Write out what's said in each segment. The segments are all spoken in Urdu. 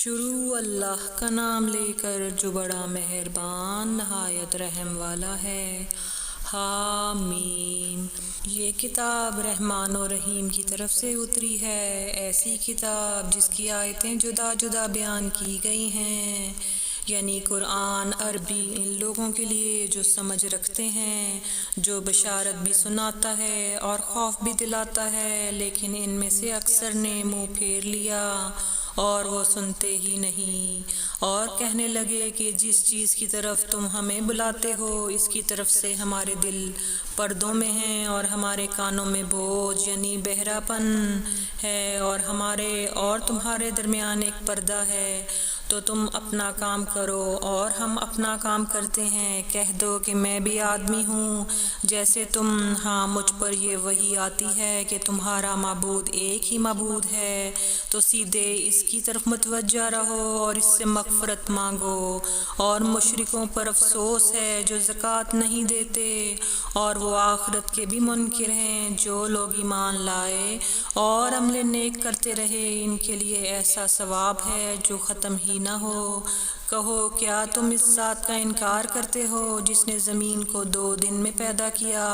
شروع اللہ کا نام لے کر جو بڑا مہربان نہایت رحم والا ہے۔ حامیم۔ یہ کتاب رحمان و رحیم کی طرف سے اتری ہے، ایسی کتاب جس کی آیتیں جدا جدا بیان کی گئی ہیں، یعنی قرآن عربی ان لوگوں کے لیے جو سمجھ رکھتے ہیں، جو بشارت بھی سناتا ہے اور خوف بھی دلاتا ہے، لیکن ان میں سے اکثر نے منہ پھیر لیا اور وہ سنتے ہی نہیں، اور کہنے لگے کہ جس چیز کی طرف تم ہمیں بلاتے ہو اس کی طرف سے ہمارے دل پردوں میں ہیں اور ہمارے کانوں میں بوجھ یعنی بہرا پن ہے، اور ہمارے اور تمہارے درمیان ایک پردہ ہے، تو تم اپنا کام کرو اور ہم اپنا کام کرتے ہیں۔ کہہ دو کہ میں بھی آدمی ہوں جیسے تم، ہاں مجھ پر یہ وحی آتی ہے کہ تمہارا معبود ایک ہی معبود ہے، تو سیدھے اس کی طرف متوجہ رہو اور اس سے مغفرت مانگو۔ اور مشرکوں پر افسوس ہے جو زکوٰۃ نہیں دیتے اور وہ آخرت کے بھی منکر ہیں۔ جو لوگ ایمان لائے اور عمل نیک کرتے رہے ان کے لیے ایسا ثواب ہے جو ختم ہی نہ ہو۔ کہو کیا تم اس ذات کا انکار کرتے ہو جس نے زمین کو 2 دن میں پیدا کیا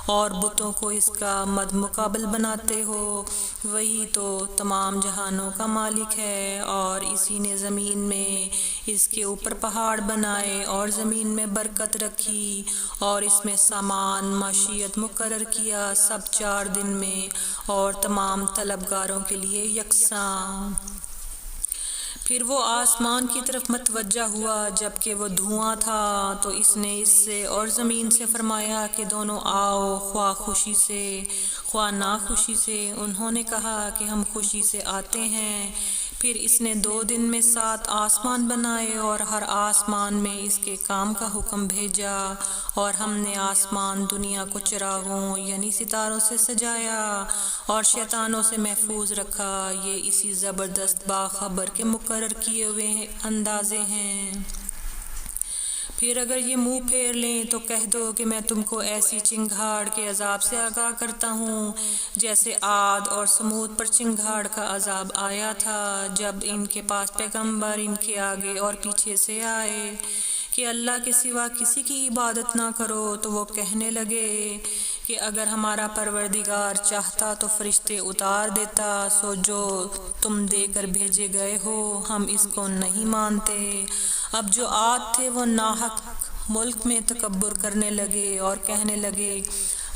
اور بتوں کو اس کا مد مقابل بناتے ہو؟ وہی تو تمام جہانوں کا مالک ہے، اور اسی نے زمین میں اس کے اوپر پہاڑ بنائے اور زمین میں برکت رکھی اور اس میں سامان معیشت مقرر کیا، سب 4 دن میں اور تمام طلبگاروں کے لیے یکساں۔ پھر وہ آسمان کی طرف متوجہ ہوا جبکہ وہ دھواں تھا، تو اس نے اس سے اور زمین سے فرمایا کہ دونوں آؤ، خواہ خوشی سے خواہ ناخوشی سے۔ انہوں نے کہا کہ ہم خوشی سے آتے ہیں۔ پھر اس نے 2 دن میں 7 آسمان بنائے اور ہر آسمان میں اس کے کام کا حکم بھیجا، اور ہم نے آسمان دنیا کو چراغوں یعنی ستاروں سے سجایا اور شیطانوں سے محفوظ رکھا۔ یہ اسی زبردست باخبر کے مقرر کیے ہوئے اندازے ہیں۔ پھر اگر یہ منہ پھیر لیں تو کہہ دو کہ میں تم کو ایسی چنگھاڑ کے عذاب سے آگاہ کرتا ہوں جیسے عاد اور سمود پر چنگھاڑ کا عذاب آیا تھا، جب ان کے پاس پیغمبر ان کے آگے اور پیچھے سے آئے کہ اللہ کے سوا کسی کی عبادت نہ کرو، تو وہ کہنے لگے کہ اگر ہمارا پروردگار چاہتا تو فرشتے اتار دیتا، سو جو تم دے کر بھیجے گئے ہو ہم اس کو نہیں مانتے۔ اب جو عاد تھے وہ ناحق ملک میں تکبر کرنے لگے اور کہنے لگے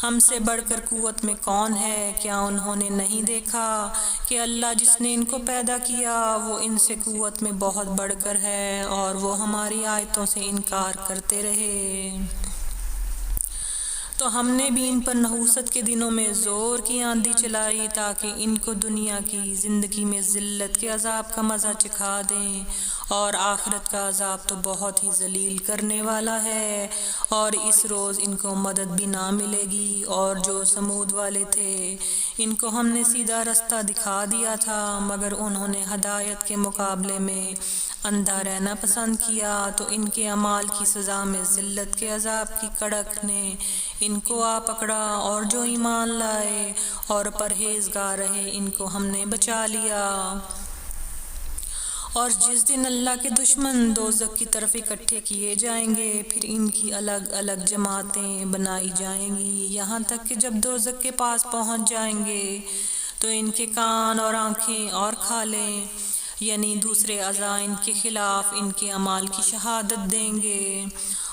ہم سے بڑھ کر قوت میں کون ہے؟ کیا انہوں نے نہیں دیکھا کہ اللہ جس نے ان کو پیدا کیا وہ ان سے قوت میں بہت بڑھ کر ہے، اور وہ ہماری آیتوں سے انکار کرتے رہے۔ تو ہم نے بھی ان پر نحوست کے دنوں میں زور کی آندھی چلائی تاکہ ان کو دنیا کی زندگی میں ذلت کے عذاب کا مزہ چکھا دیں، اور آخرت کا عذاب تو بہت ہی ذلیل کرنے والا ہے، اور اس روز ان کو مدد بھی نہ ملے گی۔ اور جو سمود والے تھے ان کو ہم نے سیدھا رستہ دکھا دیا تھا، مگر انہوں نے ہدایت کے مقابلے میں اندھا رہنا پسند کیا، تو ان کے اعمال کی سزا میں ذلت کے عذاب کی کڑک نے ان کو آ پکڑا، اور جو ایمان لائے اور پرہیزگار رہے ان کو ہم نے بچا لیا۔ اور جس دن اللہ کے دشمن دوزخ کی طرف اکٹھے کیے جائیں گے، پھر ان کی الگ الگ جماعتیں بنائی جائیں گی، یہاں تک کہ جب دوزخ کے پاس پہنچ جائیں گے تو ان کے کان اور آنکھیں اور کھالیں یعنی دوسرے اعضاء ان کے خلاف ان کے اعمال کی شہادت دیں گے،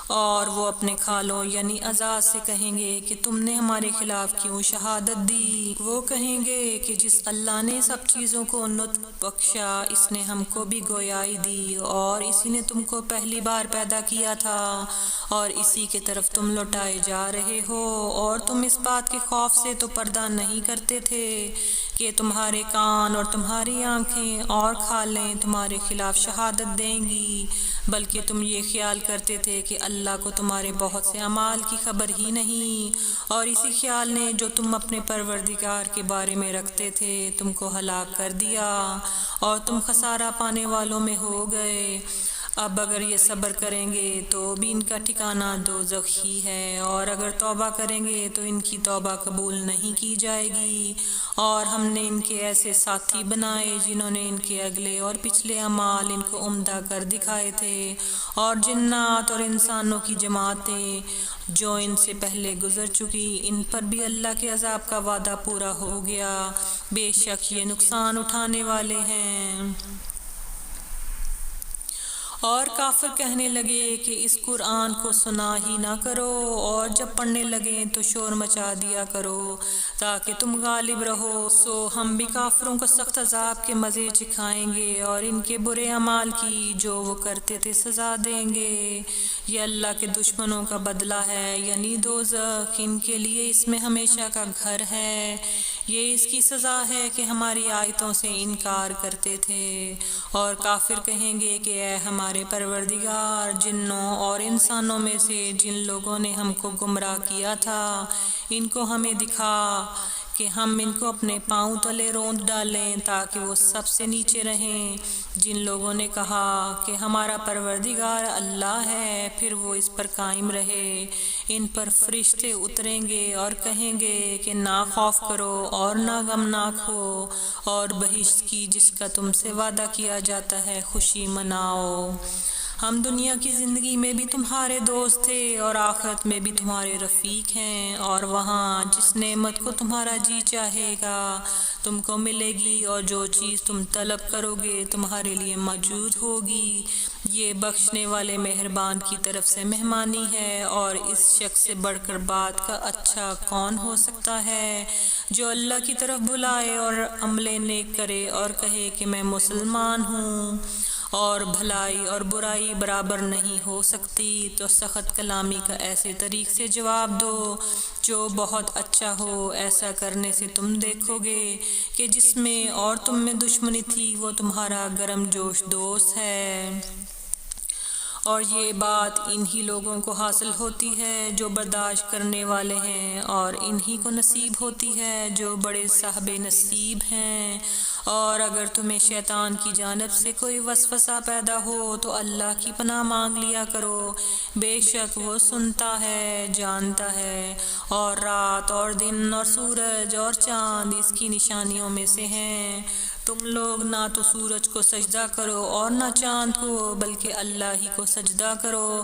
اور وہ اپنے کھالوں یعنی اعضاء سے کہیں گے کہ تم نے ہمارے خلاف کیوں شہادت دی؟ وہ کہیں گے کہ جس اللہ نے سب چیزوں کو نطق بخشا اس نے ہم کو بھی گویائی دی، اور اسی نے تم کو پہلی بار پیدا کیا تھا اور اسی کی طرف تم لوٹائے جا رہے ہو، اور تم اس بات کے خوف سے تو پردہ نہیں کرتے تھے کہ تمہارے کان اور تمہاری آنکھیں اور کھالیں تمہارے خلاف شہادت دیں گی، بلکہ تم یہ خیال کرتے تھے کہ اللہ کو تمہارے بہت سے اعمال کی خبر ہی نہیں، اور اسی خیال نے جو تم اپنے پروردگار کے بارے میں رکھتے تھے تم کو ہلاک کر دیا اور تم خسارہ پانے والوں میں ہو گئے۔ اب اگر یہ صبر کریں گے تو بھی ان کا ٹھکانہ دوزخ ہی ہے، اور اگر توبہ کریں گے تو ان کی توبہ قبول نہیں کی جائے گی۔ اور ہم نے ان کے ایسے ساتھی بنائے جنہوں نے ان کے اگلے اور پچھلے اعمال ان کو عمدہ کر دکھائے تھے، اور جنات اور انسانوں کی جماعتیں جو ان سے پہلے گزر چکی، ان پر بھی اللہ کے عذاب کا وعدہ پورا ہو گیا، بے شک یہ نقصان اٹھانے والے ہیں۔ اور کافر کہنے لگے کہ اس قرآن کو سنا ہی نہ کرو، اور جب پڑھنے لگیں تو شور مچا دیا کرو تاکہ تم غالب رہو۔ سو ہم بھی کافروں کو سخت عذاب کے مزے چکھائیں گے اور ان کے برے اعمال کی جو وہ کرتے تھے سزا دیں گے۔ یہ اللہ کے دشمنوں کا بدلہ ہے، یعنی دوزخ، ان کے لیے اس میں ہمیشہ کا گھر ہے۔ یہ اس کی سزا ہے کہ ہماری آیتوں سے انکار کرتے تھے۔ اور کافر کہیں گے کہ اے ہمارے پروردگار، جنوں اور انسانوں میں سے جن لوگوں نے ہم کو گمراہ کیا تھا، ان کو ہمیں دکھا کہ ہم ان کو اپنے پاؤں تلے روند ڈالیں تاکہ وہ سب سے نیچے رہیں۔ جن لوگوں نے کہا کہ ہمارا پروردگار اللہ ہے، پھر وہ اس پر قائم رہے۔ ان پر فرشتے اتریں گے اور کہیں گے کہ نہ خوف کرو اور نہ غمناک ہو، اور بہشت کی جس کا تم سے وعدہ کیا جاتا ہے خوشی مناؤ۔ ہم دنیا کی زندگی میں بھی تمہارے دوست تھے اور آخرت میں بھی تمہارے رفیق ہیں، اور وہاں جس نعمت کو تمہارا جی چاہے گا تم کو ملے گی، اور جو چیز تم طلب کرو گے تمہارے لیے موجود ہوگی۔ یہ بخشنے والے مہربان کی طرف سے مہمانی ہے، اور اس شخص سے بڑھ کر بات کا اچھا کون ہو سکتا ہے جو اللہ کی طرف بلائے اور عمل نیک کرے اور کہے کہ میں مسلمان ہوں۔ اور بھلائی اور برائی برابر نہیں ہو سکتی، تو سخت کلامی کا ایسے طریق سے جواب دو جو بہت اچھا ہو۔ ایسا کرنے سے تم دیکھو گے کہ جس میں اور تم میں دشمنی تھی وہ تمہارا گرم جوش دوست ہے۔ اور یہ بات انہی لوگوں کو حاصل ہوتی ہے جو برداشت کرنے والے ہیں، اور انہی کو نصیب ہوتی ہے جو بڑے صاحب نصیب ہیں۔ اور اگر تمہیں شیطان کی جانب سے کوئی وسوسہ پیدا ہو تو اللہ کی پناہ مانگ لیا کرو، بے شک وہ سنتا ہے، جانتا ہے۔ اور رات اور دن اور سورج اور چاند اس کی نشانیوں میں سے ہیں۔ تم لوگ نہ تو سورج کو سجدہ کرو اور نہ چاند کو، بلکہ اللہ ہی کو سجدہ کرو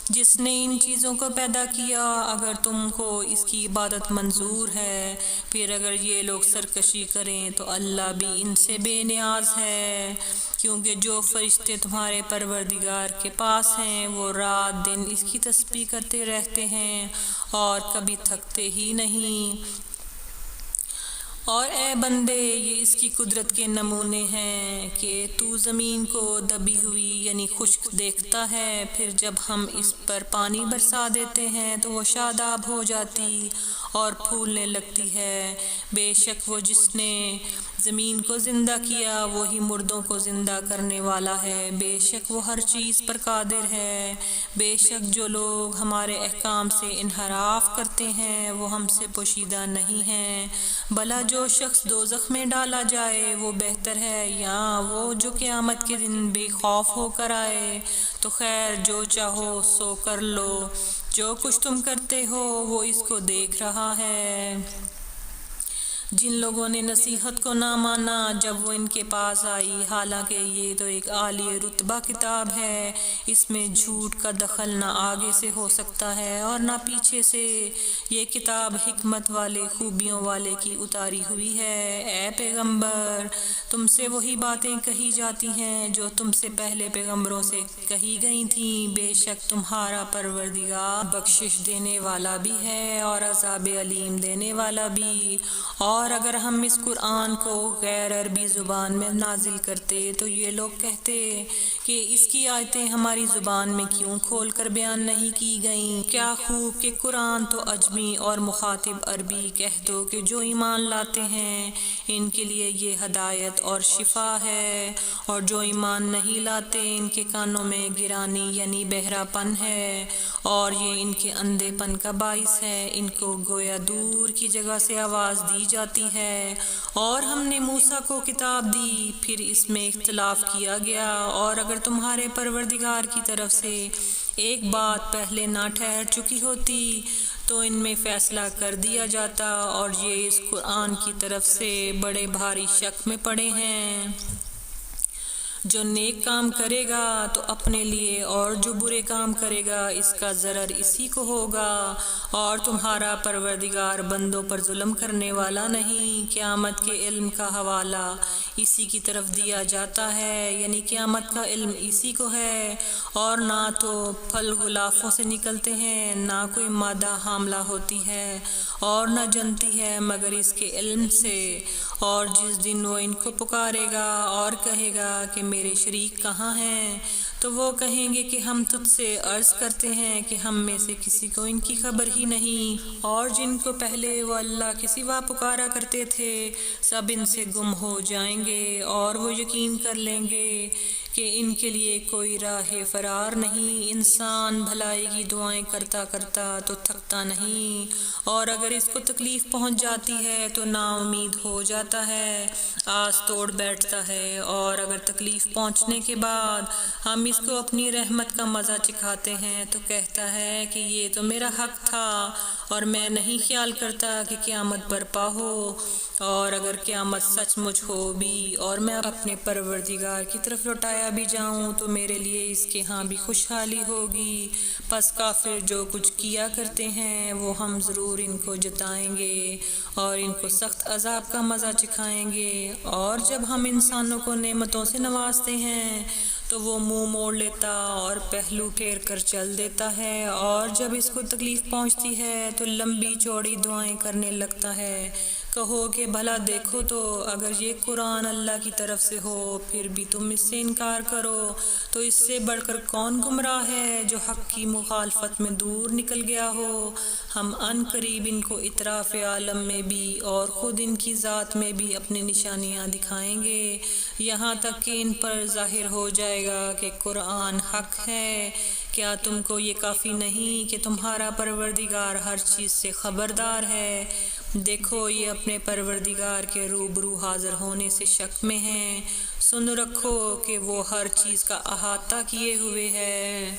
جس نے ان چیزوں کو پیدا کیا، اگر تم کو اس کی عبادت منظور ہے۔ پھر اگر یہ لوگ سرکشی کریں تو اللہ بھی ان سے بے نیاز ہے، کیونکہ جو فرشتے تمہارے پروردگار کے پاس ہیں وہ رات دن اس کی تسبیح کرتے رہتے ہیں اور کبھی تھکتے ہی نہیں۔ اور اے بندے، یہ اس کی قدرت کے نمونے ہیں کہ تو زمین کو دبی ہوئی یعنی خشک دیکھتا ہے، پھر جب ہم اس پر پانی برسا دیتے ہیں تو وہ شاداب ہو جاتی اور پھولنے لگتی ہے۔ بے شک وہ جس نے زمین کو زندہ کیا وہی مردوں کو زندہ کرنے والا ہے، بے شک وہ ہر چیز پر قادر ہے۔ بے شک جو لوگ ہمارے احکام سے انحراف کرتے ہیں وہ ہم سے پوشیدہ نہیں ہیں، بھلا جو شخص دوزخ میں ڈالا جائے وہ بہتر ہے یا وہ جو قیامت کے دن بے خوف ہو کر آئے۔ تو خیر جو چاہو سو کر لو، جو کچھ تم کرتے ہو وہ اس کو دیکھ رہا ہے۔ جن لوگوں نے نصیحت کو نہ مانا جب وہ ان کے پاس آئی، حالانکہ یہ تو ایک عالی رتبہ کتاب ہے، اس میں جھوٹ کا دخل نہ آگے سے ہو سکتا ہے اور نہ پیچھے سے۔ یہ کتاب حکمت والے، خوبیوں والے کی اتاری ہوئی ہے۔ اے پیغمبر، تم سے وہی باتیں کہی جاتی ہیں جو تم سے پہلے پیغمبروں سے کہی گئی تھیں، بے شک تمہارا پروردگار بخشش دینے والا بھی ہے اور عذاب علیم دینے والا بھی۔ اور اگر ہم اس قرآن کو غیر عربی زبان میں نازل کرتے تو یہ لوگ کہتے کہ اس کی آیتیں ہماری زبان میں کیوں کھول کر بیان نہیں کی گئیں۔ کیا خوب کہ قرآن تو عجمی اور مخاطب عربی، کہہ دو کہ جو ایمان لاتے ہیں ان کے لیے یہ ہدایت اور شفا ہے، اور جو ایمان نہیں لاتے ان کے کانوں میں گرانی یعنی بہرا پن ہے، اور یہ ان کے اندھے پن کا باعث ہے۔ ان کو گویا دور کی جگہ سے آواز دی جاتی جاتی ہے۔ اور ہم نے موسیٰ کو کتاب دی، پھر اس میں اختلاف کیا گیا، اور اگر تمہارے پروردگار کی طرف سے ایک بات پہلے نہ ٹھہر چکی ہوتی تو ان میں فیصلہ کر دیا جاتا، اور یہ اس قرآن کی طرف سے بڑے بھاری شک میں پڑے ہیں۔ جو نیک کام کرے گا تو اپنے لیے، اور جو برے کام کرے گا اس کا ضرر اسی کو ہوگا، اور تمہارا پروردگار بندوں پر ظلم کرنے والا نہیں۔ قیامت کے علم کا حوالہ اسی کی طرف دیا جاتا ہے، یعنی قیامت کا علم اسی کو ہے، اور نہ تو پھل غلافوں سے نکلتے ہیں، نہ کوئی مادہ حاملہ ہوتی ہے، اور نہ جنتی ہے مگر اس کے علم سے۔ اور جس دن وہ ان کو پکارے گا اور کہے گا کہ میرے شریک کہاں ہیں، تو وہ کہیں گے کہ ہم تجھ سے عرض کرتے ہیں کہ ہم میں سے کسی کو ان کی خبر ہی نہیں، اور جن کو پہلے وہ اللہ کے سوا پکارا کرتے تھے سب ان سے گم ہو جائیں گے، اور وہ یقین کر لیں گے کہ ان کے لیے کوئی راہ فرار نہیں۔ انسان بھلائی کی دعائیں کرتا کرتا تو تھکتا نہیں، اور اگر اس کو تکلیف پہنچ جاتی ہے تو نا امید ہو جاتا ہے، آس توڑ بیٹھتا ہے، اور اگر تکلیف پہنچنے کے بعد ہم اس کو اپنی رحمت کا مزہ چکھاتے ہیں تو کہتا ہے کہ یہ تو میرا حق تھا، اور میں نہیں خیال کرتا کہ قیامت برپا ہو۔ اور اگر قیامت سچ مچ ہو بھی اور میں اپنے پروردگار کی طرف لوٹایا بھی جاؤں تو میرے لیے اس کے ہاں بھی خوشحالی ہوگی۔ پس کافر جو کچھ کیا کرتے ہیں وہ ہم ضرور ان کو جتائیں گے اور ان کو سخت عذاب کا مزہ چکھائیں گے۔ اور جب ہم انسانوں کو نعمتوں سے نوازتے ہیں تو وہ منہ موڑ لیتا اور پہلو پھیر کر چل دیتا ہے، اور جب اس کو تکلیف پہنچتی ہے تو لمبی چوڑی دعائیں کرنے لگتا ہے۔ کہو کہ بھلا دیکھو تو اگر یہ قرآن اللہ کی طرف سے ہو پھر بھی تم اس سے انکار کرو تو اس سے بڑھ کر کون گمراہ ہے جو حق کی مخالفت میں دور نکل گیا ہو۔ ہم ان قریب ان کو اطراف عالم میں بھی اور خود ان کی ذات میں بھی اپنی نشانیاں دکھائیں گے، یہاں تک کہ ان پر ظاہر ہو جائے گا کہ قرآن حق ہے۔ کیا تم کو یہ کافی نہیں کہ تمہارا پروردگار ہر چیز سے خبردار ہے؟ دیکھو یہ اپنے پروردگار کے روبرو حاضر ہونے سے شک میں ہیں، سن رکھو کہ وہ ہر چیز کا احاطہ کیے ہوئے ہے۔